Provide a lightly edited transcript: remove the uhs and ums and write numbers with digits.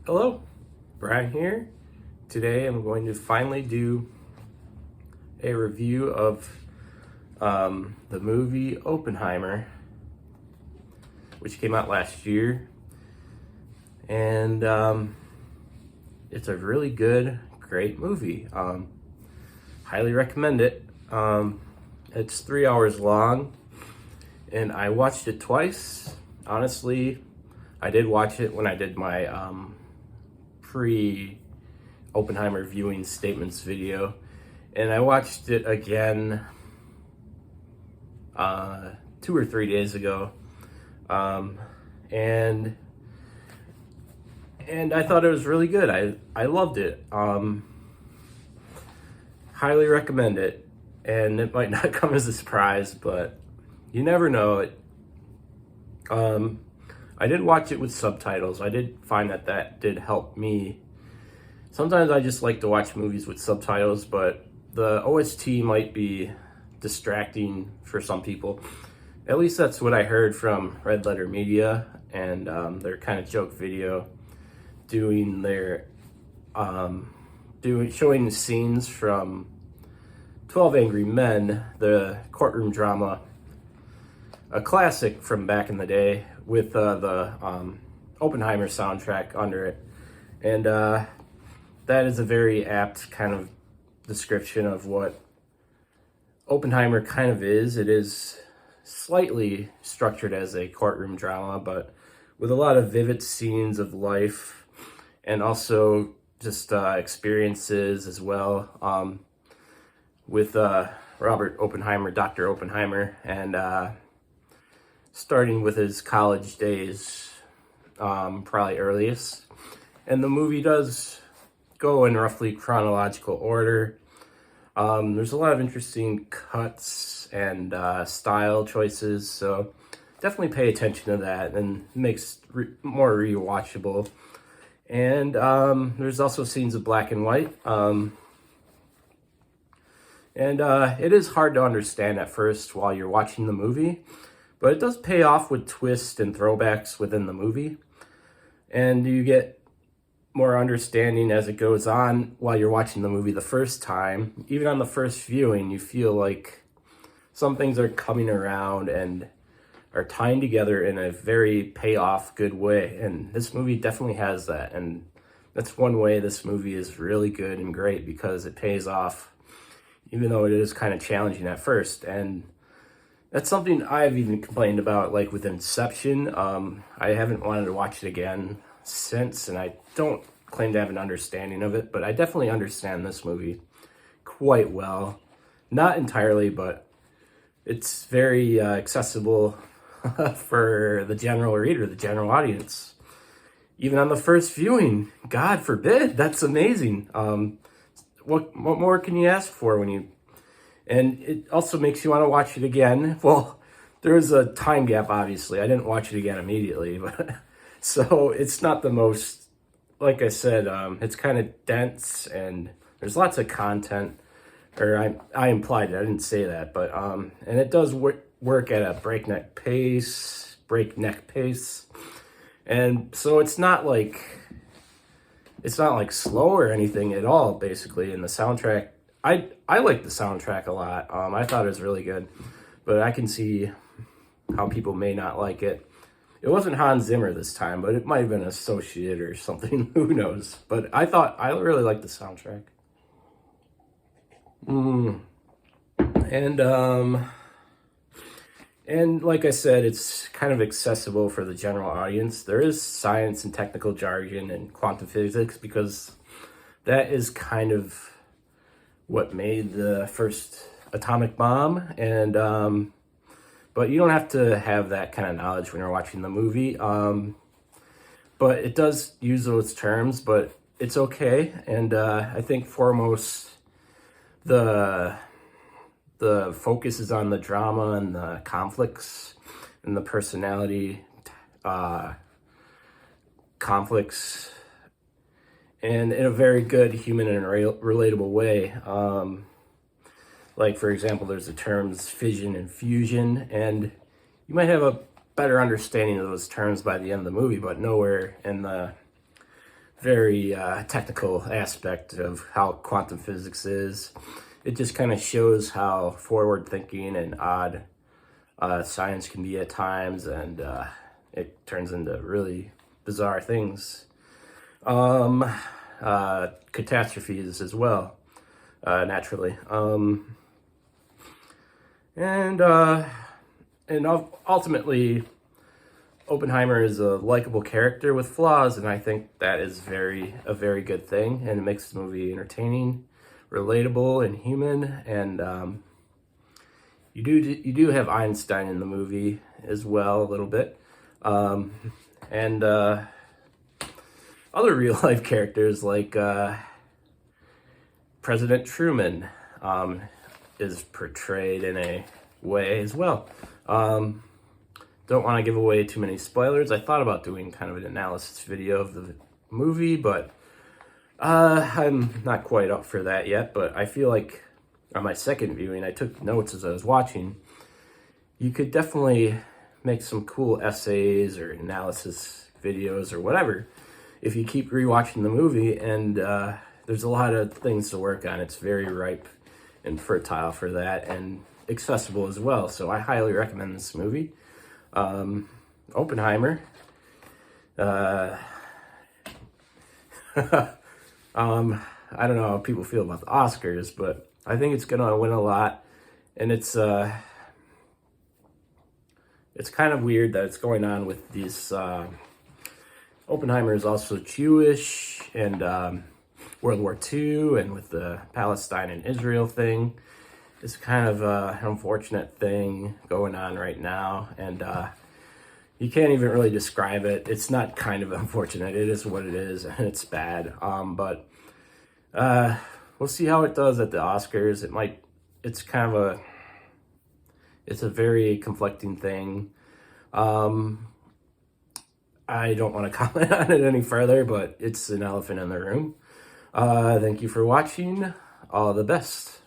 Hello, Brian here. Today I'm going to finally do a review of the movie Oppenheimer, which came out last year. And it's a really good, great movie. Highly recommend it. It's 3 hours long, and I watched it twice. Honestly, I did watch it when I did my pre-Oppenheimer viewing statements video, and I watched it again 2 or 3 days ago, and I thought it was really good. I loved it. Highly recommend it, and it might not come as a surprise, but you never know. I did watch it with subtitles. I did find that did help me. Sometimes I just like to watch movies with subtitles, but the OST might be distracting for some people. At least that's what I heard from Red Letter Media and their kind of joke video, doing their showing scenes from 12 Angry Men, the courtroom drama, a classic from back in the day, with the Oppenheimer soundtrack under it. And that is a very apt kind of description of what Oppenheimer kind of is. It is slightly structured as a courtroom drama, but with a lot of vivid scenes of life and also just experiences as well, with Robert Oppenheimer, Dr. Oppenheimer, and starting with his college days, probably earliest. And the movie does go in roughly chronological order. There's a lot of interesting cuts and style choices, so definitely pay attention to that, and it makes more rewatchable. And there's also scenes of black and white. It is hard to understand at first while you're watching the movie, but it does pay off with twists and throwbacks within the movie. And you get more understanding as it goes on while you're watching the movie the first time. Even on the first viewing, you feel like some things are coming around and are tying together in a very payoff good way. And this movie definitely has that. And that's one way this movie is really good and great, because it pays off, even though it is kind of challenging at first. And that's something I've even complained about, like with Inception. I haven't wanted to watch it again since, and I don't claim to have an understanding of it, but I definitely understand this movie quite well. Not entirely, but it's very accessible for the general reader, the general audience. Even on the first viewing, God forbid, that's amazing. What more can you ask for when you... And it also makes you want to watch it again. Well, there is a time gap, obviously. I didn't watch it again immediately, but so it's not the most, like I said, it's kind of dense, and there's lots of content. Or I implied it, I didn't say that, but and it does work at a breakneck pace, and so it's not like slow or anything at all, basically. In the soundtrack, I like the soundtrack a lot. I thought it was really good, but I can see how people may not like it. It wasn't Hans Zimmer this time, but it might have been associate or something. Who knows? But I really liked the soundtrack. And like I said, it's kind of accessible for the general audience. There is science and technical jargon and quantum physics, because that is kind of what made the first atomic bomb. And but you don't have to have that kind of knowledge when you're watching the movie. But it does use those terms, but it's okay. And I think foremost, the focus is on the drama and the conflicts and the personality conflicts, and in a very good human and relatable way. Like, for example, there's the terms fission and fusion, and you might have a better understanding of those terms by the end of the movie, but nowhere in the very technical aspect of how quantum physics is. It just kind of shows how forward-thinking and odd science can be at times, and it turns into really bizarre things. Catastrophes as well, naturally. And ultimately, Oppenheimer is a likable character with flaws, and I think that is a very good thing, and it makes the movie entertaining, relatable, and human. And you do have Einstein in the movie as well, a little bit, and other real life characters like President Truman is portrayed in a way as well. Don't want to give away too many spoilers. I thought about doing kind of an analysis video of the movie, but I'm not quite up for that yet. But I feel like on my second viewing, I took notes as I was watching. You could definitely make some cool essays or analysis videos or whatever if you keep rewatching the movie, and there's a lot of things to work on. It's very ripe and fertile for that, and accessible as well. So I highly recommend this movie. Oppenheimer. I don't know how people feel about the Oscars, but I think it's gonna win a lot, and it's kind of weird that it's going on with these. Oppenheimer is also Jewish, and World War II, and with the Palestine and Israel thing. It's kind of an unfortunate thing going on right now, and you can't even really describe it. It's not kind of unfortunate. It is what it is, and it's bad. But we'll see how it does at the Oscars. It's kind of it's a very conflicting thing. I don't want to comment on it any further, but it's an elephant in the room. Thank you for watching. All the best.